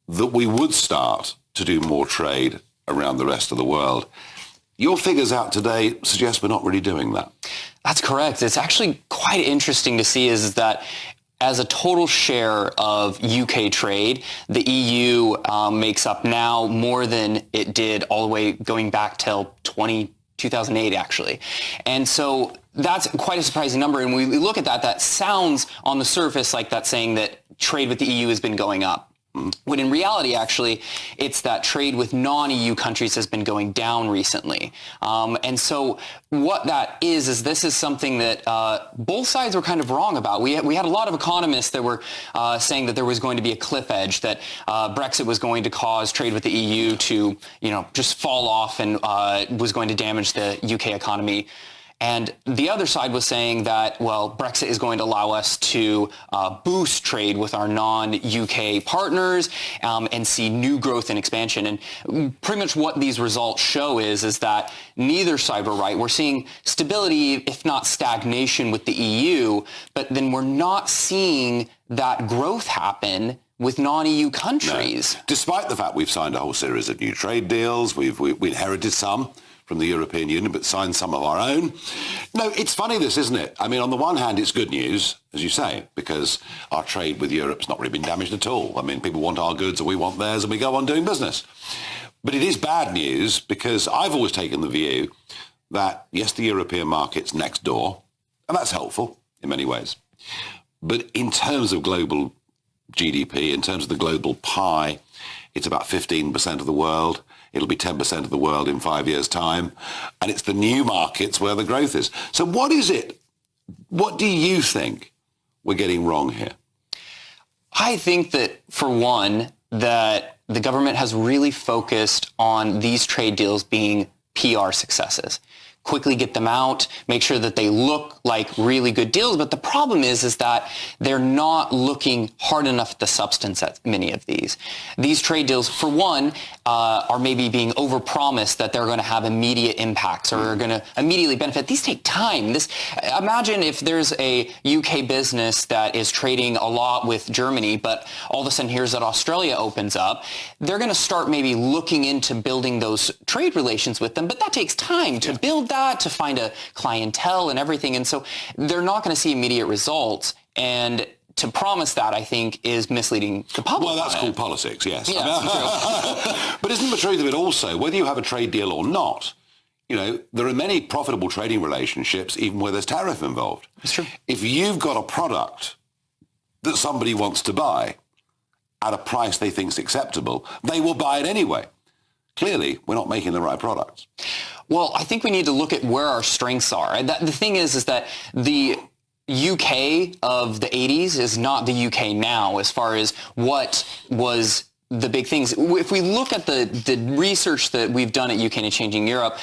that we would start to do more trade around the rest of the world. Your figures out today suggest we're not really doing that. That's correct. It's actually quite interesting to see is that as a total share of UK trade, the EU makes up now more than it did all the way going back till 2008, actually. And so that's quite a surprising number. And when we look at that, that sounds on the surface like that's saying that trade with the EU has been going up. When in reality, actually, it's that trade with non-EU countries has been going down recently. And so what that is this is something that both sides were kind of wrong about. We had a lot of economists that were saying that there was going to be a cliff edge, that Brexit was going to cause trade with the EU to, just fall off and was going to damage the UK economy. And the other side was saying that, well, Brexit is going to allow us to boost trade with our non-UK partners and see new growth and expansion. And pretty much what these results show is that neither side were right. We're seeing stability, if not stagnation, with the EU, but then we're not seeing that growth happen with non-EU countries. No. Despite the fact we've signed a whole series of new trade deals, we inherited some from the European Union, but signed some of our own. No, it's funny this, isn't it? I mean, on the one hand, it's good news, as you say, because our trade with Europe's not really been damaged at all. I mean, people want our goods and we want theirs and we go on doing business. But it is bad news because I've always taken the view that, yes, the European market's next door, and that's helpful in many ways. But in terms of global GDP, in terms of the global pie, it's about 15% of the world. It'll be 10% of the world in 5 years' time. And it's the new markets where the growth is. So what is it? What do you think we're getting wrong here? I think that, for one, that the government has really focused on these trade deals being PR successes. Quickly get them out, make sure that they look like really good deals. But the problem is that they're not looking hard enough at the substance at many of these. These trade deals, for one, are maybe being overpromised that they're going to have immediate impacts or are going to immediately benefit. These take time. Imagine if there's a UK business that is trading a lot with Germany, but all of a sudden here's that Australia opens up. They're going to start maybe looking into building those trade relations with them, but that takes time to build that, to find a clientele and everything. And so they're not going to see immediate results. And to promise that, I think, is misleading the public. Well, that's called politics, yes. Yeah, But isn't the truth of it also, whether you have a trade deal or not, there are many profitable trading relationships, even where there's tariff involved. It's true. If you've got a product that somebody wants to buy at a price they think is acceptable, they will buy it anyway. Clearly, we're not making the right products. Well, I think we need to look at where our strengths are. The thing is that the UK of the 80s is not the UK now as far as what was the big things. If we look at the research that we've done at UK and Changing Europe,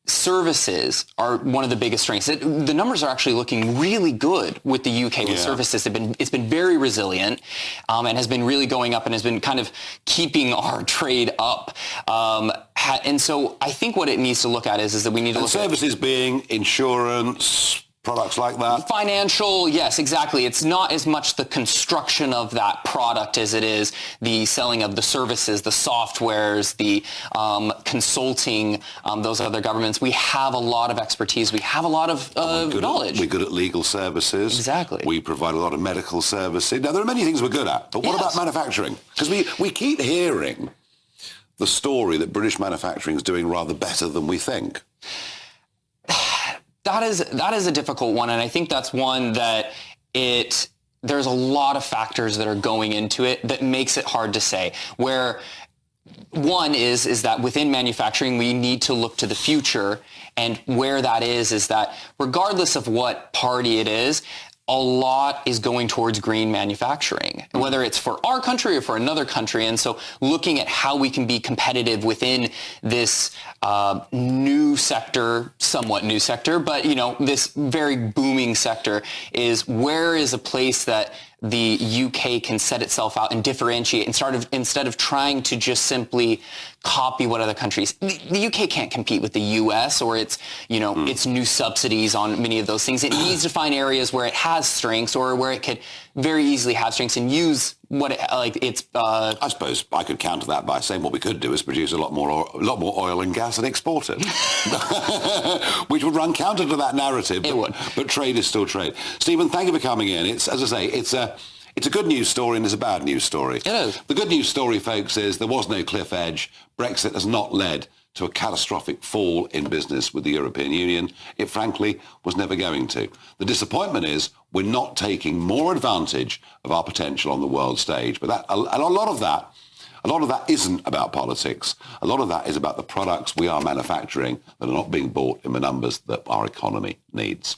services are one of the biggest strengths. The numbers are actually looking really good with the UK with services. It's been very resilient and has been really going up and has been kind of keeping our trade up. And so I think what it needs to look at is that we need to look at services being insurance, products like that? Financial, yes, exactly. It's not as much the construction of that product as it is the selling of the services, the softwares, the consulting, those other governments. We have a lot of expertise. We have a lot of knowledge. We're good at legal services. Exactly. We provide a lot of medical services. Now, there are many things we're good at, but what about manufacturing? Because we keep hearing the story that British manufacturing is doing rather better than we think. That is a difficult one, and I think that's one that there's a lot of factors that are going into it that makes it hard to say. Where one is that within manufacturing, we need to look to the future, and where that is that regardless of what party it is, a lot is going towards green manufacturing, whether it's for our country or for another country. And so looking at how we can be competitive within this new sector, somewhat new sector, but, this very booming sector is where is a place that the UK can set itself out and differentiate instead of trying to just simply copy what other countries. The UK can't compete with the US or its new subsidies on many of those things. It needs to find areas where it has strengths or where it could very easily have strengths and use what it's. I suppose I could counter that by saying what we could do is produce a lot more oil and gas and export it, which would run counter to that narrative. It would. But trade is still trade. Stephen, thank you for coming in. It's, as I say, it's a good news story and it's a bad news story. It is. The good news story, folks, is there was no cliff edge. Brexit has not led to a catastrophic fall in business with the European Union. It frankly was never going to. The disappointment is we're not taking more advantage of our potential on the world stage. But a lot of that isn't about politics. A lot of that is about the products we are manufacturing that are not being bought in the numbers that our economy needs.